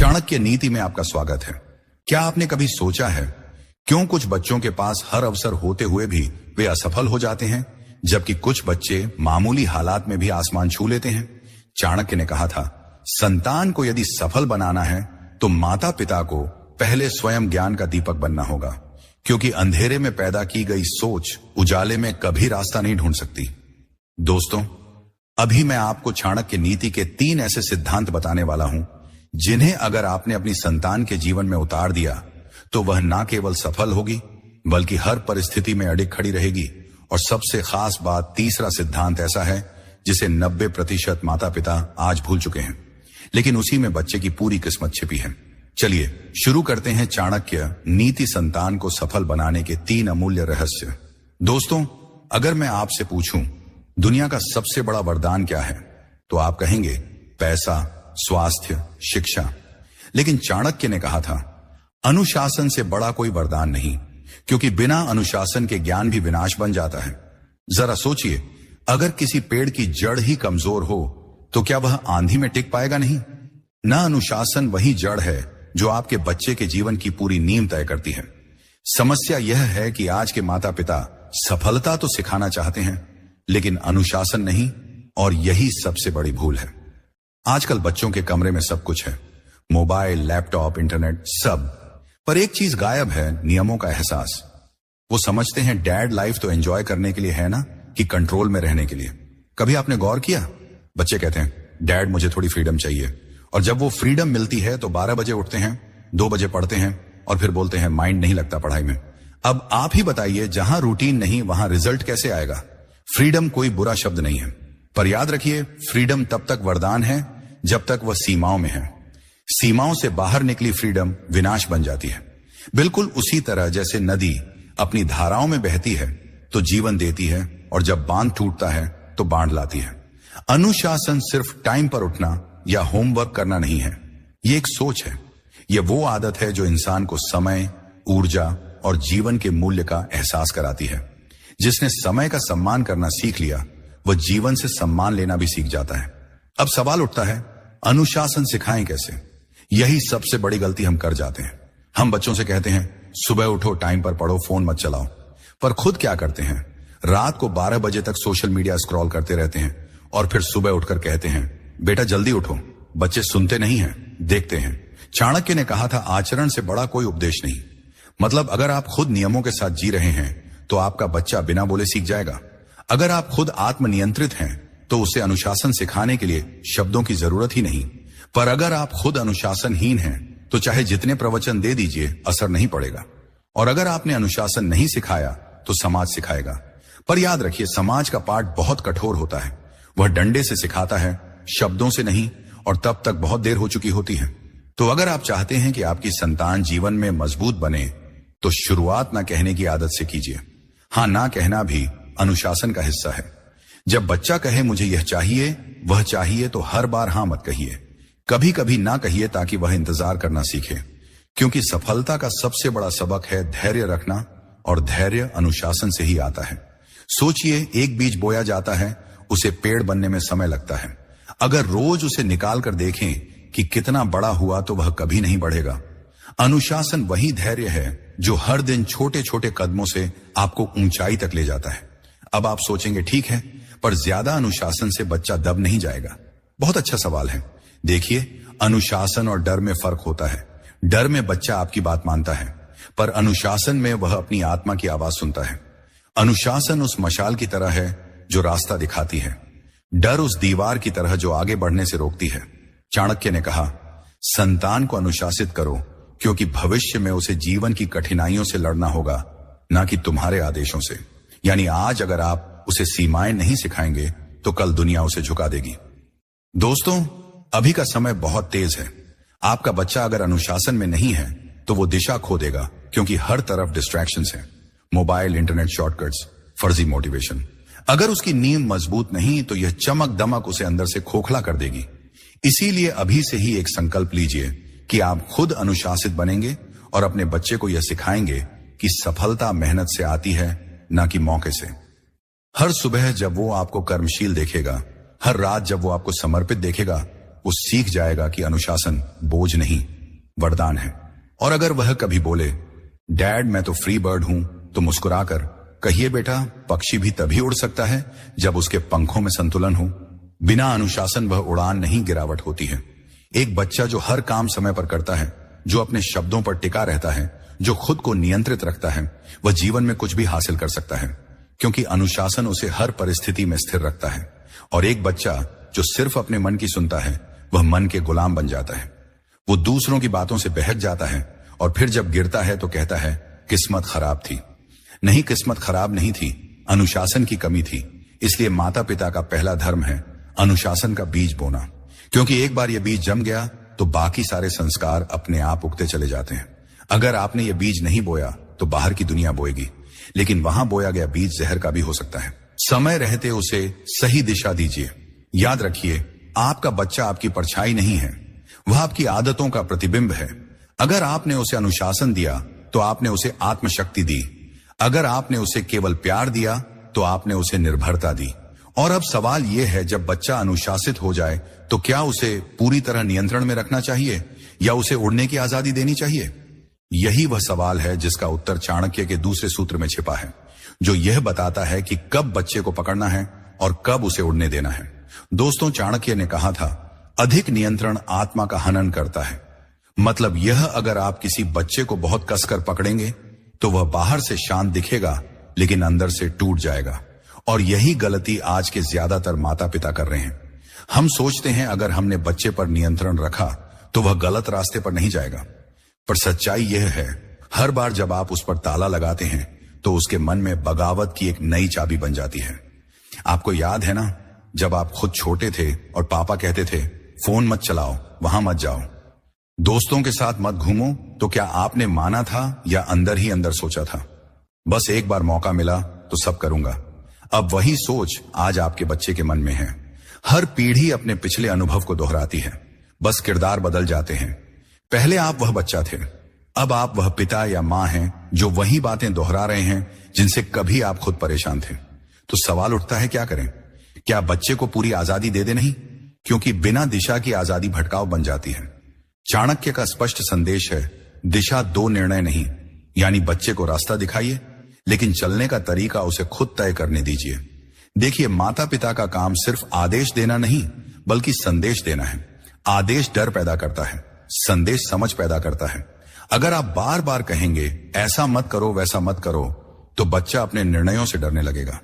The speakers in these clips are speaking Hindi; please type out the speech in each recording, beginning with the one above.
चाणक्य नीति में आपका स्वागत है। क्या आपने कभी सोचा है क्यों कुछ बच्चों के पास हर अवसर होते हुए भी वे असफल हो जाते हैं, जबकि कुछ बच्चे मामूली हालात में भी आसमान छू लेते हैं? चाणक्य ने कहा था, संतान को यदि सफल बनाना है तो माता पिता को पहले स्वयं ज्ञान का दीपक बनना होगा, क्योंकि अंधेरे में पैदा की गई सोच उजाले में कभी रास्ता नहीं ढूंढ सकती। दोस्तों, अभी मैं आपको चाणक्य नीति के 3 ऐसे सिद्धांत बताने वाला हूं जिन्हें अगर आपने अपनी संतान के जीवन में उतार दिया तो वह ना केवल सफल होगी बल्कि हर परिस्थिति में अडिग खड़ी रहेगी। और सबसे खास बात, तीसरा सिद्धांत ऐसा है जिसे 90% माता पिता आज भूल चुके हैं, लेकिन उसी में बच्चे की पूरी किस्मत छिपी है। चलिए शुरू करते हैं चाणक्य नीति संतान को सफल बनाने के 3 अमूल्य रहस्य। दोस्तों, अगर मैं आपसे पूछूं दुनिया का सबसे बड़ा वरदान क्या है, तो आप कहेंगे पैसा, स्वास्थ्य, शिक्षा। लेकिन चाणक्य ने कहा था, अनुशासन से बड़ा कोई वरदान नहीं, क्योंकि बिना अनुशासन के ज्ञान भी विनाश बन जाता है। जरा सोचिए, अगर किसी पेड़ की जड़ ही कमजोर हो तो क्या वह आंधी में टिक पाएगा? नहीं। न अनुशासन वही जड़ है जो आपके बच्चे के जीवन की पूरी नींव तय करती है। समस्या यह है कि आज के माता पिता सफलता तो सिखाना चाहते हैं, लेकिन अनुशासन नहीं, और यही सबसे बड़ी भूल है। आजकल बच्चों के कमरे में सब कुछ है, मोबाइल, लैपटॉप, इंटरनेट, सब, पर एक चीज गायब है, नियमों का एहसास। वो समझते हैं डैड लाइफ तो एंजॉय करने के लिए है ना, कि कंट्रोल में रहने के लिए। कभी आपने गौर किया, बच्चे कहते हैं डैड मुझे थोड़ी फ्रीडम चाहिए, और जब वो फ्रीडम मिलती है तो 12 बजे उठते हैं, 2 बजे पढ़ते हैं और फिर बोलते हैं माइंड नहीं लगता पढ़ाई में। अब आप ही बताइए, जहां रूटीन नहीं वहां रिजल्ट कैसे आएगा? फ्रीडम कोई बुरा शब्द नहीं है, पर याद रखिए, फ्रीडम तब तक वरदान है जब तक वह सीमाओं में है। सीमाओं से बाहर निकली फ्रीडम विनाश बन जाती है। बिल्कुल उसी तरह जैसे नदी अपनी धाराओं में बहती है तो जीवन देती है, और जब बांध टूटता है तो बाढ़ लाती है। अनुशासन सिर्फ टाइम पर उठना या होमवर्क करना नहीं है, ये एक सोच है। यह वो आदत है जो इंसान को समय, ऊर्जा और जीवन के मूल्य का एहसास कराती है। जिसने समय का सम्मान करना सीख लिया, वह जीवन से सम्मान लेना भी सीख जाता है। अब सवाल उठता है, अनुशासन सिखाएं कैसे? यही सबसे बड़ी गलती हम कर जाते हैं। हम बच्चों से कहते हैं सुबह उठो, टाइम पर पढ़ो, फोन मत चलाओ, पर खुद क्या करते हैं? रात को 12 बजे तक सोशल मीडिया स्क्रॉल करते रहते हैं और फिर सुबह उठकर कहते हैं बेटा जल्दी उठो। बच्चे सुनते नहीं हैं, देखते हैं। चाणक्य ने कहा था, आचरण से बड़ा कोई उपदेश नहीं। मतलब अगर आप खुद नियमों के साथ जी रहे हैं तो आपका बच्चा बिना बोले सीख जाएगा। अगर आप खुद आत्मनियंत्रित हैं तो उसे अनुशासन सिखाने के लिए शब्दों की जरूरत ही नहीं। पर अगर आप खुद अनुशासनहीन हैं तो चाहे जितने प्रवचन दे दीजिए, असर नहीं पड़ेगा। और अगर आपने अनुशासन नहीं सिखाया तो समाज सिखाएगा। पर याद रखिए, समाज का पाठ बहुत कठोर होता है। वह डंडे से सिखाता है, शब्दों से नहीं, और तब तक बहुत देर हो चुकी होती है। तो अगर आप चाहते हैं कि आपकी संतान जीवन में मजबूत बने तो शुरुआत ना कहने की आदत से कीजिए। हाँ, ना कहना भी अनुशासन का हिस्सा है। जब बच्चा कहे मुझे यह चाहिए, वह चाहिए, तो हर बार हाँ मत कहिए। कभी कभी ना कहिए ताकि वह इंतजार करना सीखे, क्योंकि सफलता का सबसे बड़ा सबक है धैर्य रखना, और धैर्य अनुशासन से ही आता है। सोचिए, एक बीज बोया जाता है, उसे पेड़ बनने में समय लगता है। अगर रोज उसे निकाल कर देखें कि कितना बड़ा हुआ तो वह कभी नहीं बढ़ेगा। अनुशासन वही धैर्य है जो हर दिन छोटे छोटे कदमों से आपको ऊंचाई तक ले जाता है। अब आप सोचेंगे ठीक है, पर ज्यादा अनुशासन से बच्चा दब नहीं जाएगा। बहुत अच्छा सवाल है। देखिए, अनुशासन और डर में फर्क होता है। डर में बच्चा आपकी बात मानता है, पर अनुशासन में वह अपनी आत्मा की आवाज सुनता है। अनुशासन उस मशाल की तरह है जो रास्ता दिखाती है, डर उस दीवार की तरह जो आगे बढ़ने से रोकती है। चाणक्य ने कहा, संतान को अनुशासित करो, क्योंकि भविष्य में उसे जीवन की कठिनाइयों से लड़ना होगा, ना कि तुम्हारे आदेशों से। यानी आज अगर आप उसे सीमाएं नहीं सिखाएंगे तो कल दुनिया उसे झुका देगी। दोस्तों, अभी का समय बहुत तेज है। आपका बच्चा अगर अनुशासन में नहीं है तो वो दिशा खो देगा, क्योंकि हर तरफ डिस्ट्रैक्शंस हैं। मोबाइल, इंटरनेट, शॉर्टकट्स, फर्जी मोटिवेशन। अगर उसकी नींव मजबूत नहीं तो यह चमक दमक उसे अंदर से खोखला कर देगी। इसीलिए अभी से ही एक संकल्प लीजिए कि आप खुद अनुशासित बनेंगे और अपने बच्चे को यह सिखाएंगे कि सफलता मेहनत से आती है, ना कि मौके से। हर सुबह जब वो आपको कर्मशील देखेगा, हर रात जब वो आपको समर्पित देखेगा, वो सीख जाएगा कि अनुशासन बोझ नहीं, वरदान है। और अगर वह कभी बोले, डैड मैं तो फ्री बर्ड हूं, तो मुस्कुराकर कहिए, बेटा पक्षी भी तभी उड़ सकता है जब उसके पंखों में संतुलन हो। बिना अनुशासन वह उड़ान नहीं, गिरावट होती है। एक बच्चा जो हर काम समय पर करता है, जो अपने शब्दों पर टिका रहता है, जो खुद को नियंत्रित रखता है, वह जीवन में कुछ भी हासिल कर सकता है, क्योंकि अनुशासन उसे हर परिस्थिति में स्थिर रखता है। और एक बच्चा जो सिर्फ अपने मन की सुनता है, वह मन के गुलाम बन जाता है। वो दूसरों की बातों से बहक जाता है और फिर जब गिरता है तो कहता है किस्मत खराब थी। नहीं, किस्मत खराब नहीं थी, अनुशासन की कमी थी। इसलिए माता पिता का पहला धर्म है अनुशासन का बीज बोना, क्योंकि एक बार यह बीज जम गया तो बाकी सारे संस्कार अपने आप उगते चले जाते हैं। अगर आपने यह बीज नहीं बोया तो बाहर की दुनिया बोएगी, लेकिन वहां बोया गया बीज जहर का भी हो सकता है। समय रहते उसे सही दिशा दीजिए। याद रखिए, आपका बच्चा आपकी परछाई नहीं है, वह आपकी आदतों का प्रतिबिंब है। अगर आपने उसे अनुशासन दिया तो आपने उसे आत्मशक्ति दी। अगर आपने उसे केवल प्यार दिया तो आपने उसे निर्भरता दी। और अब सवाल यह है, जब बच्चा अनुशासित हो जाए तो क्या उसे पूरी तरह नियंत्रण में रखना चाहिए या उसे उड़ने की आजादी देनी चाहिए? यही वह सवाल है जिसका उत्तर चाणक्य के दूसरे सूत्र में छिपा है, जो यह बताता है कि कब बच्चे को पकड़ना है और कब उसे उड़ने देना है। दोस्तों, चाणक्य ने कहा था, अधिक नियंत्रण आत्मा का हनन करता है। मतलब यह, अगर आप किसी बच्चे को बहुत कसकर पकड़ेंगे तो वह बाहर से शांत दिखेगा लेकिन अंदर से टूट जाएगा। और यही गलती आज के ज्यादातर माता पिता कर रहे हैं। हम सोचते हैं अगर हमने बच्चे पर नियंत्रण रखा तो वह गलत रास्ते पर नहीं जाएगा, पर सच्चाई यह है, हर बार जब आप उस पर ताला लगाते हैं तो उसके मन में बगावत की एक नई चाबी बन जाती है। आपको याद है ना, जब आप खुद छोटे थे और पापा कहते थे फोन मत चलाओ, वहां मत जाओ, दोस्तों के साथ मत घूमो, तो क्या आपने माना था या अंदर ही अंदर सोचा था, बस एक बार मौका मिला तो सब करूंगा? अब वही सोच आज आपके बच्चे के मन में है। हर पीढ़ी अपने पिछले अनुभव को दोहराती है, बस किरदार बदल जाते हैं। पहले आप वह बच्चा थे, अब आप वह पिता या मां हैं जो वही बातें दोहरा रहे हैं जिनसे कभी आप खुद परेशान थे। तो सवाल उठता है, क्या करें? क्या बच्चे को पूरी आजादी दे दे? नहीं, क्योंकि बिना दिशा की आजादी भटकाव बन जाती है। चाणक्य का स्पष्ट संदेश है, दिशा दो निर्णय नहीं, यानी बच्चे को रास्ता दिखाइए लेकिन चलने का तरीका उसे खुद तय करने दीजिए। देखिए, माता पिता का काम सिर्फ आदेश देना नहीं बल्कि संदेश देना है। आदेश डर पैदा करता है, संदेश समझ पैदा करता है। अगर आप बार बार कहेंगे ऐसा मत करो, वैसा मत करो, तो बच्चा अपने निर्णयों से डरने लगेगा।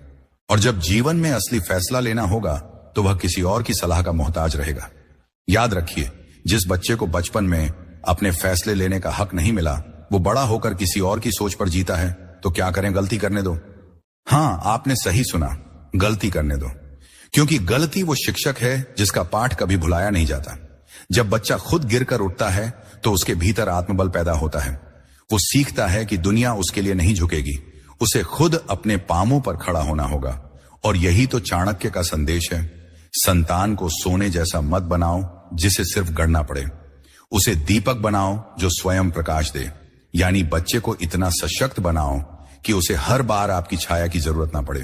और जब जीवन में असली फैसला लेना होगा तो वह किसी और की सलाह का मोहताज रहेगा। याद रखिए, जिस बच्चे को बचपन में अपने फैसले लेने का हक नहीं मिला, वो बड़ा होकर किसी और की सोच पर जीता है। तो क्या करें? गलती करने दो। हाँ, आपने सही सुना, गलती करने दो, क्योंकि गलती वो शिक्षक है जिसका पाठ कभी भुलाया नहीं जाता। जब बच्चा खुद गिरकर उठता है तो उसके भीतर आत्मबल पैदा होता है। वो सीखता है कि दुनिया उसके लिए नहीं झुकेगी, उसे खुद अपने पांवों पर खड़ा होना होगा। और यही तो चाणक्य का संदेश है, संतान को सोने जैसा मत बनाओ जिसे सिर्फ गढ़ना पड़े, उसे दीपक बनाओ जो स्वयं प्रकाश दे। यानी बच्चे को इतना सशक्त बनाओ कि उसे हर बार आपकी छाया की जरूरत ना पड़े।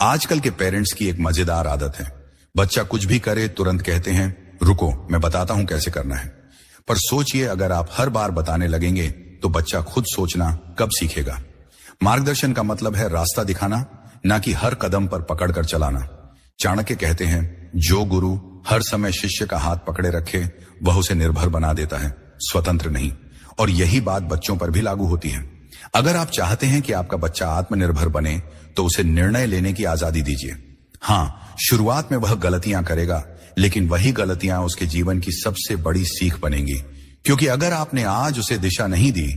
आजकल के पेरेंट्स की एक मजेदार आदत है, बच्चा कुछ भी करे तुरंत कहते हैं रुको मैं बताता हूं कैसे करना है। पर सोचिए, अगर आप हर बार बताने लगेंगे तो बच्चा खुद सोचना कब सीखेगा? मार्गदर्शन का मतलब है रास्ता दिखाना, ना कि हर कदम पर पकड़कर चलाना। चाणक्य कहते हैं, जो गुरु हर समय शिष्य का हाथ पकड़े रखे वह उसे निर्भर बना देता है, स्वतंत्र नहीं। और यही बात बच्चों पर भी लागू होती है। अगर आप चाहते हैं कि आपका बच्चा आत्मनिर्भर बने तो उसे निर्णय लेने की आजादी दीजिए। हाँ, शुरुआत में वह गलतियां करेगा, लेकिन वही गलतियां उसके जीवन की सबसे बड़ी सीख बनेंगी। क्योंकि अगर आपने आज उसे दिशा नहीं दी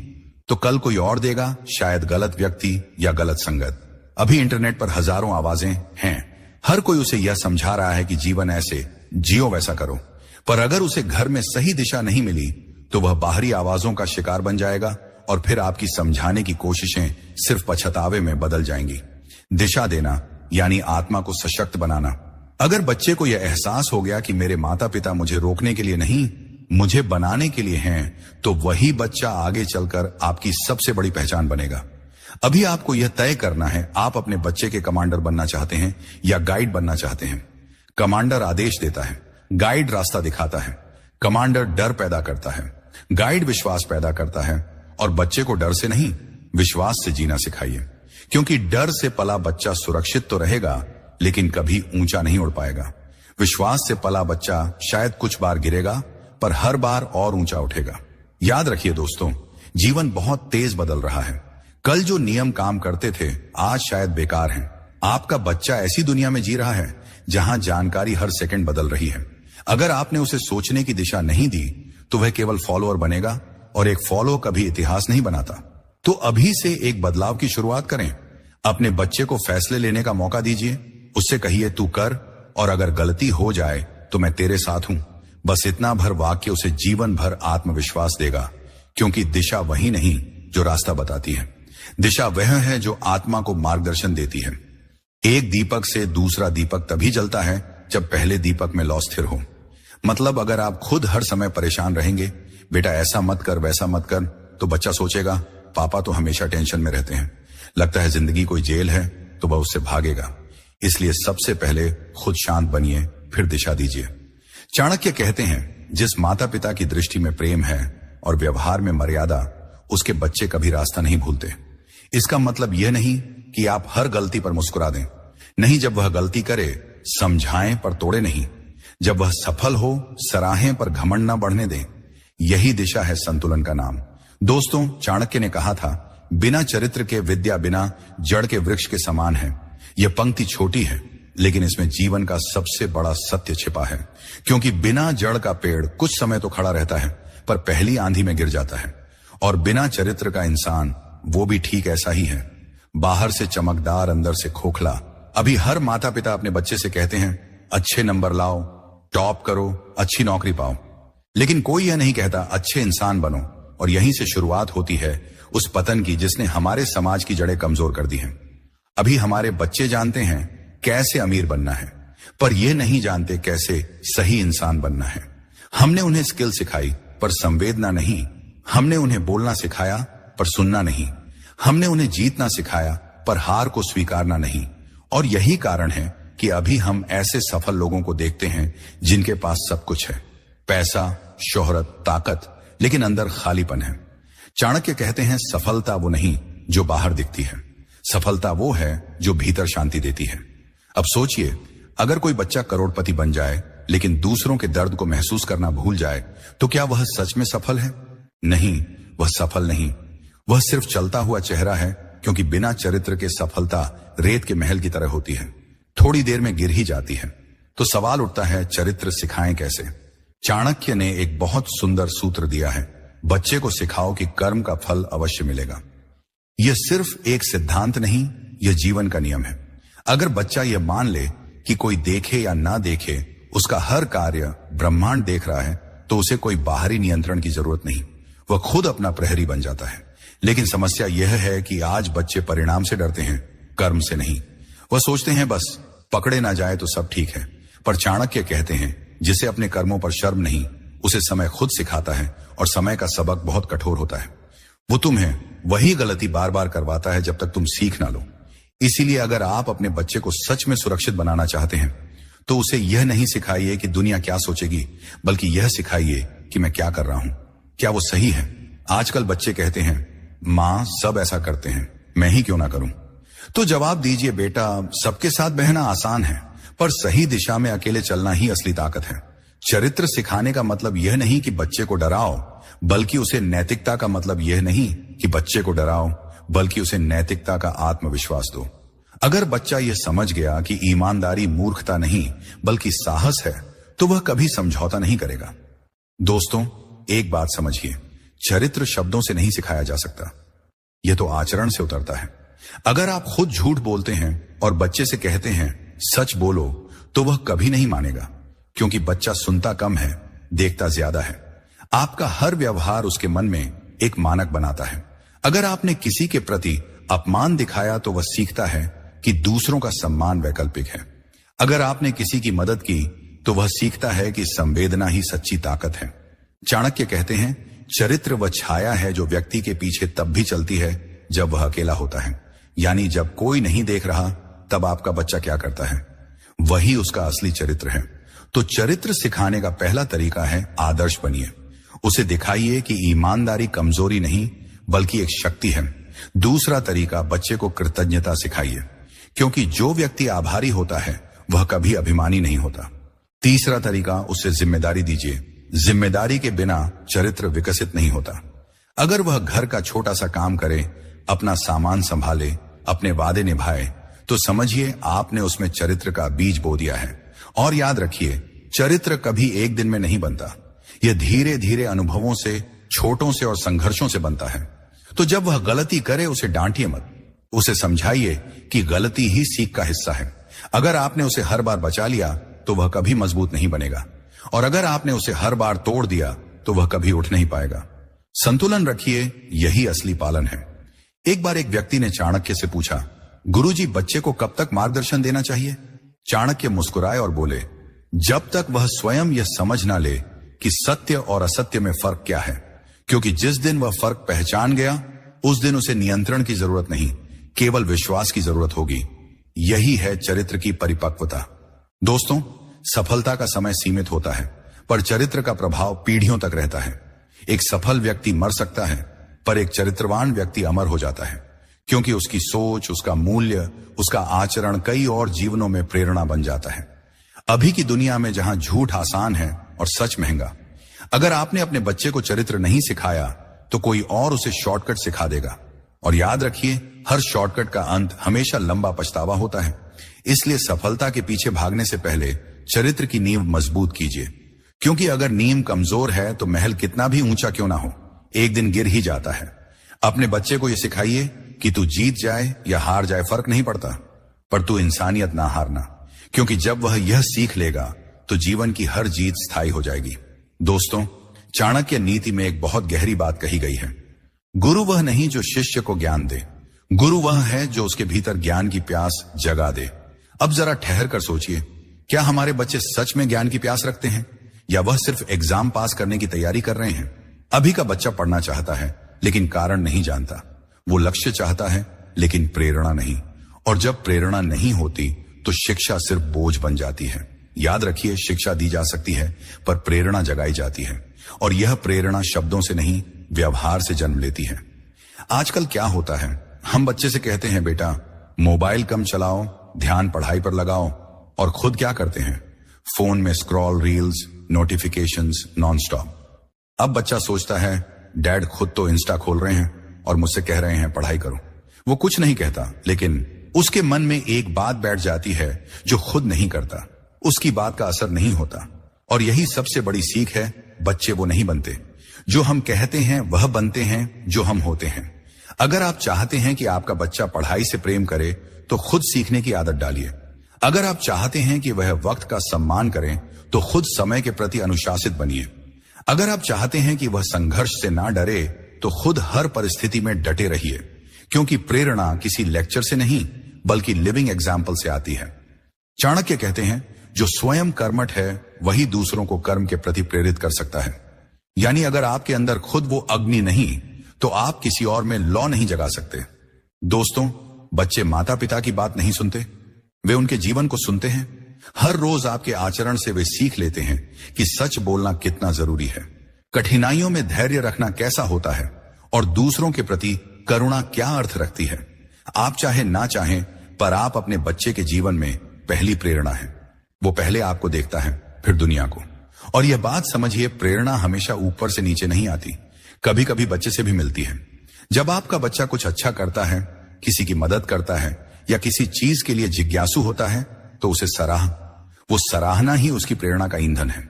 तो कल कोई और देगा, शायद गलत व्यक्ति या गलत संगत। अभी इंटरनेट पर हजारों आवाजें हैं, हर कोई उसे यह समझा रहा है कि जीवन ऐसे जियो, वैसा करो। पर अगर उसे घर में सही दिशा नहीं मिली तो वह बाहरी आवाजों का शिकार बन जाएगा और फिर आपकी समझाने की कोशिशें सिर्फ पछतावे में बदल जाएंगी। दिशा देना यानी आत्मा को सशक्त बनाना। अगर बच्चे को यह एहसास हो गया कि मेरे माता पिता मुझे रोकने के लिए नहीं, मुझे बनाने के लिए हैं, तो वही बच्चा आगे चलकर आपकी सबसे बड़ी पहचान बनेगा। अभी आपको यह तय करना है, आप अपने बच्चे के कमांडर बनना चाहते हैं या गाइड बनना चाहते हैं। कमांडर आदेश देता है, गाइड रास्ता दिखाता है, कमांडर डर पैदा करता है, गाइड विश्वास पैदा करता है। और बच्चे को डर से नहीं, विश्वास से जीना सिखाइए, क्योंकि डर से पला बच्चा सुरक्षित तो रहेगा लेकिन कभी ऊंचा नहीं उड़ पाएगा। विश्वास से पला बच्चा शायद कुछ बार गिरेगा पर हर बार और ऊंचा उठेगा। याद रखिए दोस्तों, जीवन बहुत तेज बदल रहा है। कल जो नियम काम करते थे आज शायद बेकार हैं। आपका बच्चा ऐसी दुनिया में जी रहा है जहां जानकारी हर सेकंड बदल रही है। अगर आपने उसे सोचने की दिशा नहीं दी तो वह केवल फॉलोअर बनेगा, और एक फॉलो कभी इतिहास नहीं बनाता। तो अभी से एक बदलाव की शुरुआत करें। अपने बच्चे को फैसले लेने का मौका दीजिए। उससे कहिए तू कर, और अगर गलती हो जाए तो मैं तेरे साथ हूं। बस इतना भर वाक्य उसे जीवन भर आत्मविश्वास देगा, क्योंकि दिशा वही नहीं जो रास्ता बताती है, दिशा वह है जो आत्मा को मार्गदर्शन देती है। एक दीपक से दूसरा दीपक तभी जलता है जब पहले दीपक में लौ स्थिर हो। मतलब अगर आप खुद हर समय परेशान रहेंगे, बेटा ऐसा मत कर वैसा मत कर, तो बच्चा सोचेगा पापा तो हमेशा टेंशन में रहते हैं, लगता है जिंदगी कोई जेल है, तो वह उससे भागेगा। इसलिए सबसे पहले खुद शांत बनिए, फिर दिशा दीजिए। चाणक्य कहते हैं, जिस माता पिता की दृष्टि में प्रेम है और व्यवहार में मर्यादा, उसके बच्चे कभी रास्ता नहीं भूलते। इसका मतलब यह नहीं कि आप हर गलती पर मुस्कुरा दें। नहीं, जब वह गलती करे समझाएं पर तोड़े नहीं। जब वह सफल हो सराहें पर घमंड न बढ़ने दें। यही दिशा है संतुलन का नाम। दोस्तों, चाणक्य ने कहा था, बिना चरित्र के विद्या बिना जड़ के वृक्ष के समान है। यह पंक्ति छोटी है लेकिन इसमें जीवन का सबसे बड़ा सत्य छिपा है, क्योंकि बिना जड़ का पेड़ कुछ समय तो खड़ा रहता है पर पहली आंधी में गिर जाता है, और बिना चरित्र का इंसान वो भी ठीक ऐसा ही है, बाहर से चमकदार अंदर से खोखला। अभी हर माता पिता अपने बच्चे से कहते हैं अच्छे नंबर लाओ, टॉप करो, अच्छी नौकरी पाओ, लेकिन कोई यह नहीं कहता अच्छे इंसान बनो। और यहीं से शुरुआत होती है उस पतन की जिसने हमारे समाज की जड़ें कमजोर कर दी हैं। अभी हमारे बच्चे जानते हैं कैसे अमीर बनना है, पर यह नहीं जानते कैसे सही इंसान बनना है। हमने उन्हें स्किल सिखाई पर संवेदना नहीं। हमने उन्हें बोलना सिखाया पर सुनना नहीं। हमने उन्हें जीतना सिखाया पर हार को स्वीकारना नहीं। और यही कारण है कि अभी हम ऐसे सफल लोगों को देखते हैं जिनके पास सब कुछ है, पैसा, शोहरत, ताकत, लेकिन अंदर खालीपन है। चाणक्य कहते हैं, सफलता वो नहीं जो बाहर दिखती है, सफलता वो है जो भीतर शांति देती है। अब सोचिए, अगर कोई बच्चा करोड़पति बन जाए लेकिन दूसरों के दर्द को महसूस करना भूल जाए, तो क्या वह सच में सफल है? नहीं, वह सफल नहीं। वह सिर्फ चलता हुआ चेहरा है, क्योंकि बिना चरित्र के सफलता रेत के महल की तरह होती है, थोड़ी देर में गिर ही जाती है। तो सवाल उठता है, चरित्र सिखाएं कैसे? चाणक्य ने एक बहुत सुंदर सूत्र दिया है, बच्चे को सिखाओ कि कर्म का फल अवश्य मिलेगा। यह सिर्फ एक सिद्धांत नहीं, यह जीवन का नियम है। अगर बच्चा यह मान ले कि कोई देखे या ना देखे उसका हर कार्य ब्रह्मांड देख रहा है, तो उसे कोई बाहरी नियंत्रण की जरूरत नहीं, वह खुद अपना प्रहरी बन जाता है। लेकिन समस्या यह है कि आज बच्चे परिणाम से डरते हैं, कर्म से नहीं। वह सोचते हैं बस पकड़े ना जाए तो सब ठीक है। पर चाणक्य कहते हैं, जिसे अपने कर्मों पर शर्म नहीं, उसे समय खुद सिखाता है, और समय का सबक बहुत कठोर होता है। वो तुम्हें वही गलती बार बार करवाता है जब तक तुम सीख ना लो। इसीलिए अगर आप अपने बच्चे को सच में सुरक्षित बनाना चाहते हैं तो उसे यह नहीं सिखाइए कि दुनिया क्या सोचेगी, बल्कि यह सिखाइए कि मैं क्या कर रहा हूं, क्या वो सही है। आजकल बच्चे कहते हैं, मां सब ऐसा करते हैं, मैं ही क्यों ना करूं। तो जवाब दीजिए, बेटा सबके साथ बहना आसान है, पर सही दिशा में अकेले चलना ही असली ताकत है। चरित्र सिखाने का मतलब यह नहीं कि बच्चे को डराओ, बल्कि उसे नैतिकता का मतलब यह नहीं कि बच्चे को डराओ, बल्कि उसे नैतिकता का आत्मविश्वास दो। अगर बच्चा यह समझ गया कि ईमानदारी मूर्खता नहीं बल्कि साहस है, तो वह कभी समझौता नहीं करेगा। दोस्तों, एक बात समझिए, चरित्र शब्दों से नहीं सिखाया जा सकता, यह तो आचरण से उतरता है। अगर आप खुद झूठ बोलते हैं और बच्चे से कहते हैं सच बोलो, तो वह कभी नहीं मानेगा, क्योंकि बच्चा सुनता कम है, देखता ज्यादा है। आपका हर व्यवहार उसके मन में एक मानक बनाता है। अगर आपने किसी के प्रति अपमान दिखाया तो वह सीखता है कि दूसरों का सम्मान वैकल्पिक है। अगर आपने किसी की मदद की तो वह सीखता है कि संवेदना ही सच्ची ताकत है। चाणक्य कहते हैं, चरित्र वह छाया है जो व्यक्ति के पीछे तब भी चलती है जब वह अकेला होता है। यानी जब कोई नहीं देख रहा, तब आपका बच्चा क्या करता है, वही उसका असली चरित्र है। तो चरित्र सिखाने का पहला तरीका है आदर्श बनिए। उसे दिखाइए कि ईमानदारी कमजोरी नहीं बल्कि एक शक्ति है। दूसरा तरीका, बच्चे को कृतज्ञता सिखाइए, क्योंकि जो व्यक्ति आभारी होता है वह कभी अभिमानी नहीं होता। तीसरा तरीका, उसे जिम्मेदारी दीजिए। जिम्मेदारी के बिना चरित्र विकसित नहीं होता। अगर वह घर का छोटा सा काम करे, अपना सामान संभाले, अपने वादे निभाए, तो समझिए आपने उसमें चरित्र का बीज बो दिया है। और याद रखिए, चरित्र कभी एक दिन में नहीं बनता। यह धीरे धीरे अनुभवों से, छोटों से और संघर्षों से बनता है। तो जब वह गलती करे उसे डांटिए मत, उसे समझाइए कि गलती ही सीख का हिस्सा है। अगर आपने उसे हर बार बचा लिया तो वह कभी मजबूत नहीं बनेगा, और अगर आपने उसे हर बार तोड़ दिया तो वह कभी उठ नहीं पाएगा। संतुलन रखिए, यही असली पालन है। एक बार एक व्यक्ति ने चाणक्य से पूछा, गुरुजी, बच्चे को कब तक मार्गदर्शन देना चाहिए? चाणक्य मुस्कुराए और बोले, जब तक वह स्वयं यह समझ ना ले कि सत्य और असत्य में फर्क क्या है, क्योंकि जिस दिन वह फर्क पहचान गया उस दिन उसे नियंत्रण की जरूरत नहीं, केवल विश्वास की जरूरत होगी। यही है चरित्र की परिपक्वता। दोस्तों, सफलता का समय सीमित होता है, पर चरित्र का प्रभाव पीढ़ियों तक रहता है। एक सफल व्यक्ति मर सकता है, पर एक चरित्रवान व्यक्ति अमर हो जाता है, क्योंकि उसकी सोच, उसका मूल्य, उसका आचरण कई और जीवनों में प्रेरणा बन जाता है। अभी की दुनिया में जहां झूठ आसान है और सच महंगा, अगर आपने अपने बच्चे को चरित्र नहीं सिखाया तो कोई और उसे शॉर्टकट सिखा देगा। और याद रखिए, हर शॉर्टकट का अंत हमेशा लंबा पछतावा होता है। इसलिए सफलता के पीछे भागने से पहले चरित्र की नींव मजबूत कीजिए, क्योंकि अगर नींव कमजोर है तो महल कितना भी ऊंचा क्यों ना हो, एक दिन गिर ही जाता है। अपने बच्चे को यह सिखाइए कि तू जीत जाए या हार जाए फर्क नहीं पड़ता, पर तू इंसानियत ना हारना, क्योंकि जब वह यह सीख लेगा तो जीवन की हर जीत स्थायी हो जाएगी। दोस्तों, चाणक्य नीति में एक बहुत गहरी बात कही गई है, गुरु वह नहीं जो शिष्य को ज्ञान दे, गुरु वह है जो उसके भीतर ज्ञान की प्यास जगा दे। अब जरा ठहर कर सोचिए, क्या हमारे बच्चे सच में ज्ञान की प्यास रखते हैं, या वह सिर्फ एग्जाम पास करने की तैयारी कर रहे हैं? अभी का बच्चा पढ़ना चाहता है लेकिन कारण नहीं जानता, वो लक्ष्य चाहता है लेकिन प्रेरणा नहीं, और जब प्रेरणा नहीं होती तो शिक्षा सिर्फ बोझ बन जाती है। याद रखिए, शिक्षा दी जा सकती है पर प्रेरणा जगाई जाती है, और यह प्रेरणा शब्दों से नहीं, व्यवहार से जन्म लेती है। आजकल क्या होता है, हम बच्चे से कहते हैं, बेटा मोबाइल कम चलाओ, ध्यान पढ़ाई पर लगाओ, और खुद क्या करते हैं, फोन में स्क्रॉल, रील्स, नोटिफिकेशंस नॉनस्टॉप। अब बच्चा सोचता है, डैड खुद तो इंस्टा खोल रहे हैं और मुझसे कह रहे हैं पढ़ाई करो। वो कुछ नहीं कहता, लेकिन उसके मन में एक बात बैठ जाती है जो खुद नहीं करता, उसकी बात का असर नहीं होता। और यही सबसे बड़ी सीख है, बच्चे वो नहीं बनते जो हम कहते हैं, वह बनते हैं जो हम होते हैं। अगर आप चाहते हैं कि आपका बच्चा पढ़ाई से प्रेम करे तो खुद सीखने की आदत डालिए। अगर आप चाहते हैं कि वह वक्त का सम्मान करें तो खुद समय के प्रति अनुशासित बनिए। अगर आप चाहते हैं कि वह संघर्ष से ना डरे तो खुद हर परिस्थिति में डटे रहिए, क्योंकि प्रेरणा किसी लेक्चर से नहीं बल्कि लिविंग एग्जाम्पल से आती है। चाणक्य कहते हैं, जो स्वयं कर्मठ है वही दूसरों को कर्म के प्रति प्रेरित कर सकता है। यानी अगर आपके अंदर खुद वो अग्नि नहीं तो आप किसी और में लौ नहीं जगा सकते। दोस्तों, बच्चे माता पिता की बात नहीं सुनते, वे उनके जीवन को सुनते हैं। हर रोज आपके आचरण से वे सीख लेते हैं कि सच बोलना कितना जरूरी है, कठिनाइयों में धैर्य रखना कैसा होता है, और दूसरों के प्रति करुणा क्या अर्थ रखती है। आप चाहे ना चाहें, पर आप अपने बच्चे के जीवन में पहली प्रेरणा है। वो पहले आपको देखता है, फिर दुनिया को। और यह बात समझिए, प्रेरणा हमेशा ऊपर से नीचे नहीं आती, कभी कभी बच्चे से भी मिलती है। जब आपका बच्चा कुछ अच्छा करता है, किसी की मदद करता है, या किसी चीज के लिए जिज्ञासु होता है, तो उसे वो सराहना ही उसकी प्रेरणा का ईंधन है।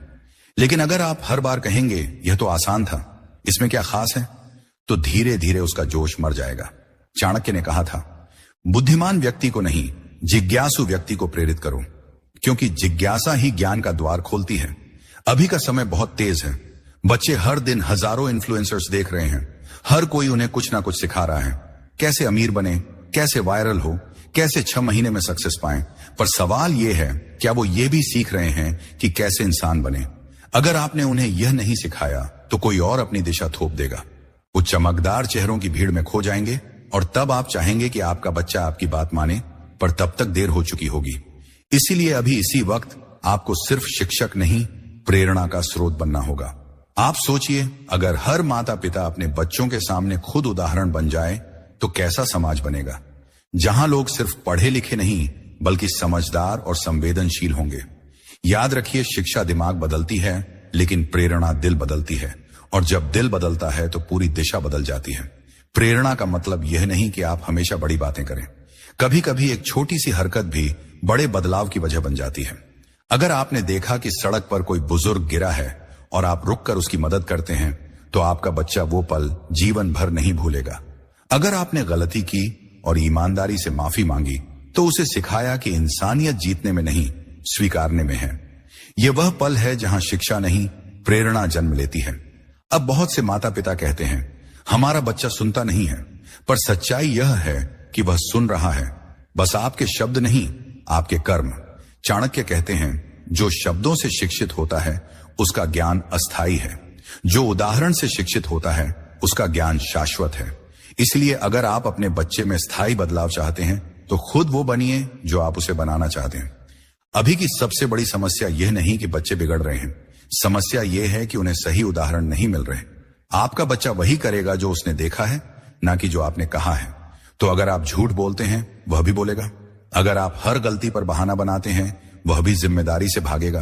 लेकिन अगर आप हर बार कहेंगे, यह तो आसान था, इसमें क्या खास है, तो धीरे धीरे उसका जोश मर जाएगा। चाणक्य ने कहा था, बुद्धिमान व्यक्ति को नहीं, जिज्ञासु व्यक्ति को प्रेरित करो, क्योंकि जिज्ञासा ही ज्ञान का द्वार खोलती है। अभी का समय बहुत तेज है, बच्चे हर दिन हजारों इन्फ्लुएंसर्स देख रहे हैं, हर कोई उन्हें कुछ ना कुछ सिखा रहा है, कैसे अमीर बने, कैसे वायरल हो, कैसे 6 महीने में सक्सेस पाएं। पर सवाल यह है, क्या वो ये भी सीख रहे हैं कि कैसे इंसान बने? अगर आपने उन्हें यह नहीं सिखाया तो कोई और अपनी दिशा थोप देगा। वो चमकदार चेहरों की भीड़ में खो जाएंगे, और तब आप चाहेंगे कि आपका बच्चा आपकी बात माने, पर तब तक देर हो चुकी होगी। इसीलिए अभी इसी वक्त आपको सिर्फ शिक्षक नहीं, प्रेरणा का स्रोत बनना होगा। आप सोचिए, अगर हर माता पिता अपने बच्चों के सामने खुद उदाहरण बन जाए तो कैसा समाज बनेगा, जहां लोग सिर्फ पढ़े लिखे नहीं बल्कि समझदार और संवेदनशील होंगे। याद रखिए, शिक्षा दिमाग बदलती है लेकिन प्रेरणा दिल बदलती है, और जब दिल बदलता है तो पूरी दिशा बदल जाती है। प्रेरणा का मतलब यह नहीं कि आप हमेशा बड़ी बातें करें, कभी कभी एक छोटी सी हरकत भी बड़े बदलाव की वजह बन जाती है। अगर आपने देखा कि सड़क पर कोई बुजुर्ग गिरा है और आप रुककर उसकी मदद करते हैं तो आपका बच्चा वो पल जीवन भर नहीं भूलेगा। अगर आपने गलती की और ईमानदारी से माफी मांगी तो उसे सिखाया कि इंसानियत जीतने में नहीं, स्वीकारने में है। यह वह पल है जहां शिक्षा नहीं, प्रेरणा जन्म लेती है। अब बहुत से माता पिता कहते हैं हमारा बच्चा सुनता नहीं है, पर सच्चाई यह है कि वह सुन रहा है, बस आपके शब्द नहीं, आपके कर्म। चाणक्य कहते हैं जो शब्दों से शिक्षित होता है उसका ज्ञान अस्थायी है, जो उदाहरण से शिक्षित होता है उसका ज्ञान शाश्वत है। इसलिए अगर आप अपने बच्चे में स्थायी बदलाव चाहते हैं तो खुद वो बनिए जो आप उसे बनाना चाहते हैं। अभी की सबसे बड़ी समस्या यह नहीं कि बच्चे बिगड़ रहे हैं, समस्या यह है कि उन्हें सही उदाहरण नहीं मिल रहे। आपका बच्चा वही करेगा जो उसने देखा है, ना कि जो आपने कहा है। तो अगर आप झूठ बोलते हैं वह भी बोलेगा, अगर आप हर गलती पर बहाना बनाते हैं वह भी जिम्मेदारी से भागेगा,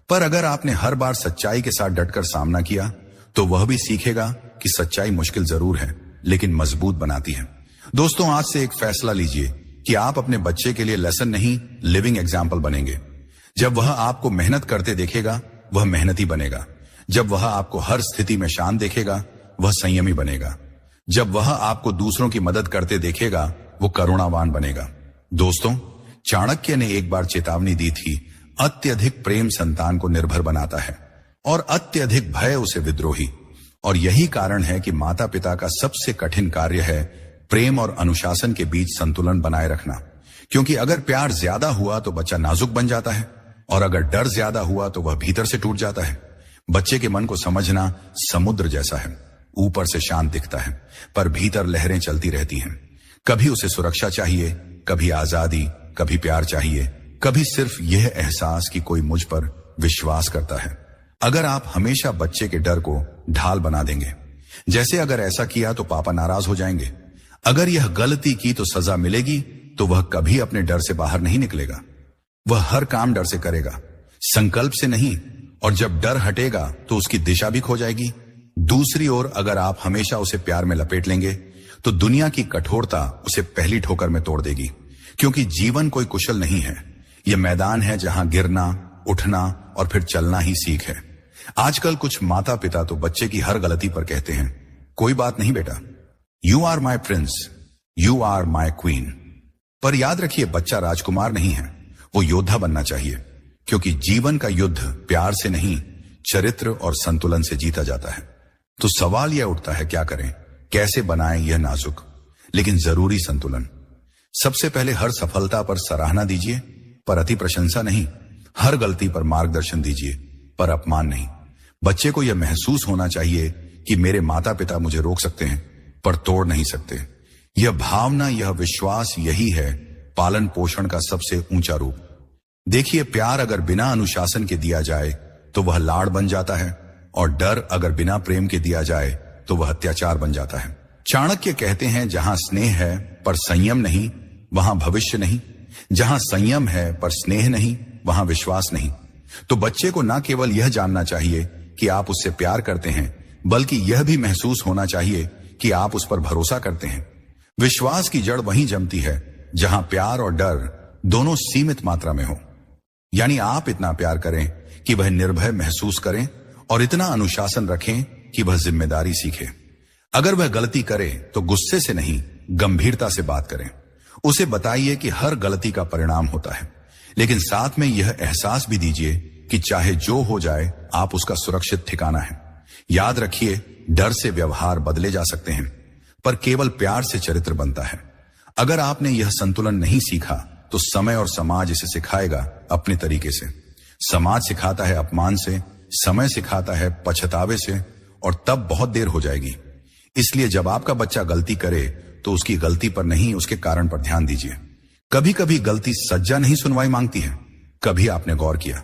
पर अगर आपने हर बार सच्चाई के साथ डटकर सामना किया तो वह भी सीखेगा कि सच्चाई मुश्किल जरूर है लेकिन मजबूत बनाती है। दोस्तों, आज से एक फैसला लीजिए कि आप अपने बच्चे के लिए लेसन नहीं, लिविंग एग्जाम्पल बनेंगे। जब वह आपको मेहनत करते देखेगा वह मेहनती बनेगा, जब वह आपको हर स्थिति में शांत देखेगा वह संयमी बनेगा, जब वह आपको दूसरों की मदद करते देखेगा वो करुणावान बनेगा। दोस्तों, चाणक्य ने एक बार चेतावनी दी थी, अत्यधिक प्रेम संतान को निर्भर बनाता है और अत्यधिक भय उसे विद्रोही। और यही कारण है कि माता पिता का सबसे कठिन कार्य है प्रेम और अनुशासन के बीच संतुलन बनाए रखना। क्योंकि अगर प्यार ज्यादा हुआ तो बच्चा नाजुक बन जाता है, और अगर डर ज्यादा हुआ तो वह भीतर से टूट जाता है। बच्चे के मन को समझना समुद्र जैसा है, ऊपर से शांत दिखता है पर भीतर लहरें चलती रहती हैं। कभी उसे सुरक्षा चाहिए, कभी आजादी, कभी प्यार चाहिए, कभी सिर्फ यह एहसास कि कोई मुझ पर विश्वास करता है। अगर आप हमेशा बच्चे के डर को ढाल बना देंगे, जैसे अगर ऐसा किया तो पापा नाराज हो जाएंगे, अगर यह गलती की तो सजा मिलेगी, तो वह कभी अपने डर से बाहर नहीं निकलेगा। वह हर काम डर से करेगा, संकल्प से नहीं, और जब डर हटेगा तो उसकी दिशा भी खो जाएगी। दूसरी ओर अगर आप हमेशा उसे प्यार में लपेट लेंगे तो दुनिया की कठोरता उसे पहली ठोकर में तोड़ देगी। क्योंकि जीवन कोई कुशल नहीं है, यह मैदान है जहां गिरना, उठना और फिर चलना ही सीख है। आजकल कुछ माता पिता तो बच्चे की हर गलती पर कहते हैं कोई बात नहीं बेटा, you are my prince, you are my queen. पर याद रखिए, बच्चा राजकुमार नहीं है, वो योद्धा बनना चाहिए। क्योंकि जीवन का युद्ध प्यार से नहीं, चरित्र और संतुलन से जीता जाता है। तो सवाल यह उठता है, क्या करें, कैसे बनाएं यह नाजुक लेकिन जरूरी संतुलन। सबसे पहले हर सफलता पर सराहना दीजिए, पर अति प्रशंसा नहीं। हर गलती पर मार्गदर्शन दीजिए, पर अपमान नहीं। बच्चे को यह महसूस होना चाहिए कि मेरे माता पिता मुझे रोक सकते हैं पर तोड़ नहीं सकते। यह भावना, यह विश्वास, यही है पालन पोषण का सबसे ऊंचा रूप। देखिए, प्यार अगर बिना अनुशासन के दिया जाए तो वह लाड़ बन जाता है, और डर अगर बिना प्रेम के दिया जाए तो वह अत्याचार बन जाता है। चाणक्य कहते हैं जहां स्नेह है पर संयम नहीं, वहां भविष्य नहीं। जहां संयम है पर स्नेह नहीं, वहां विश्वास नहीं। तो बच्चे को न केवल यह जानना चाहिए कि आप उससे प्यार करते हैं, बल्कि यह भी महसूस होना चाहिए कि आप उस पर भरोसा करते हैं। विश्वास की जड़ वहीं जमती है जहां प्यार और डर दोनों सीमित मात्रा में हो। यानी आप इतना प्यार करें कि वह निर्भय महसूस करें, और इतना अनुशासन रखें कि वह जिम्मेदारी सीखे। अगर वह गलती करे तो गुस्से से नहीं, गंभीरता से बात करें। उसे बताइए कि हर गलती का परिणाम होता है, लेकिन साथ में यह एहसास भी दीजिए कि चाहे जो हो जाए आप उसका सुरक्षित ठिकाना है। याद रखिए, डर से व्यवहार बदले जा सकते हैं, पर केवल प्यार से चरित्र बनता है। अगर आपने यह संतुलन नहीं सीखा तो समय और समाज इसे सिखाएगा अपने तरीके से। समाज सिखाता है अपमान से, समय सिखाता है पछतावे से, और तब बहुत देर हो जाएगी। इसलिए जब आपका बच्चा गलती करे तो उसकी गलती पर नहीं, उसके कारण पर ध्यान दीजिए। कभी कभी गलती सज्जा नहीं सुनवाई मांगती है। कभी आपने गौर किया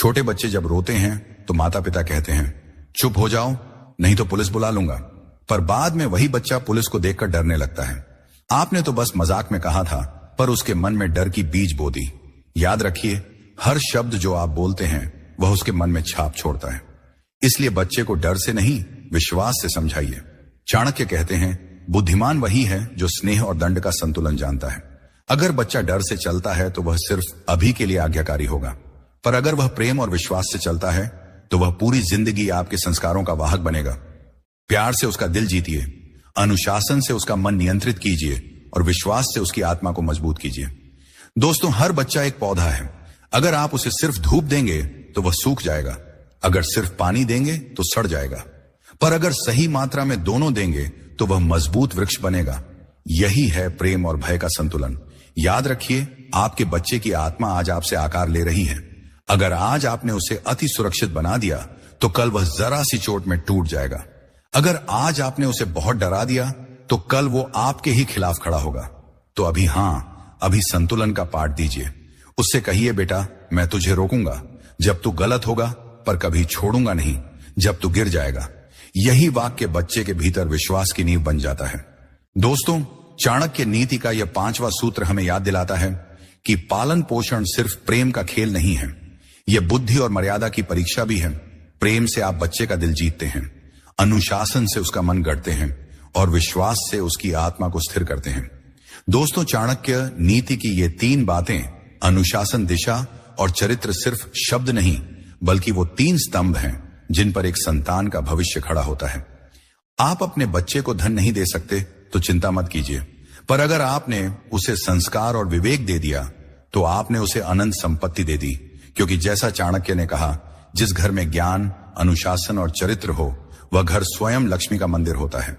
छोटे बच्चे जब रोते हैं तो माता पिता कहते हैं चुप हो जाओ नहीं तो पुलिस बुला लूंगा, पर बाद में वही बच्चा पुलिस को देखकर डरने लगता है। आपने तो बस मजाक में कहा था, पर उसके मन में डर की बीज बो दी। याद रखिए, हर शब्द जो आप बोलते हैं वह उसके मन में छाप छोड़ता है। इसलिए बच्चे को डर से नहीं, विश्वास से समझाइए। चाणक्य कहते हैं बुद्धिमान वही है जो स्नेह और दंड का संतुलन जानता है। अगर बच्चा डर से चलता है तो वह सिर्फ अभी के लिए आज्ञाकारी होगा, पर अगर वह प्रेम और विश्वास से चलता है तो वह पूरी जिंदगी आपके संस्कारों का वाहक बनेगा। प्यार से उसका दिल जीतिए, अनुशासन से उसका मन नियंत्रित कीजिए और विश्वास से उसकी आत्मा को मजबूत कीजिए। दोस्तों, हर बच्चा एक पौधा है। अगर आप उसे सिर्फ धूप देंगे तो वह सूख जाएगा, अगर सिर्फ पानी देंगे तो सड़ जाएगा, पर अगर सही मात्रा में दोनों देंगे तो वह मजबूत वृक्ष बनेगा। यही है प्रेम और भय का संतुलन। याद रखिए, आपके बच्चे की आत्मा आज आपसे आकार ले रही है। अगर आज आपने उसे अति सुरक्षित बना दिया तो कल वह जरा सी चोट में टूट जाएगा। अगर आज आपने उसे बहुत डरा दिया तो कल वो आपके ही खिलाफ खड़ा होगा। तो अभी संतुलन का पाठ दीजिए। उससे कहिए बेटा, मैं तुझे रोकूंगा जब तू गलत होगा, पर कभी छोड़ूंगा नहीं जब तू गिर जाएगा। यही वाक्य बच्चे के भीतर विश्वास की नींव बन जाता है। दोस्तों, चाणक्य नीति का यह 5वां सूत्र हमें याद दिलाता है कि पालन पोषण सिर्फ प्रेम का खेल नहीं है, यह बुद्धि और मर्यादा की परीक्षा भी है। प्रेम से आप बच्चे का दिल जीतते हैं, अनुशासन से उसका मन गढ़ते हैं और विश्वास से उसकी आत्मा को स्थिर करते हैं। दोस्तों, चाणक्य नीति की ये 3 बातें, अनुशासन, दिशा और चरित्र, सिर्फ शब्द नहीं बल्कि वो 3 स्तंभ हैं जिन पर एक संतान का भविष्य खड़ा होता है। आप अपने बच्चे को धन नहीं दे सकते तो चिंता मत कीजिए, पर अगर आपने उसे संस्कार और विवेक दे दिया तो आपने उसे अनंत संपत्ति दे दी। क्योंकि जैसा चाणक्य ने कहा, जिस घर में ज्ञान, अनुशासन और चरित्र हो वह घर स्वयं लक्ष्मी का मंदिर होता है।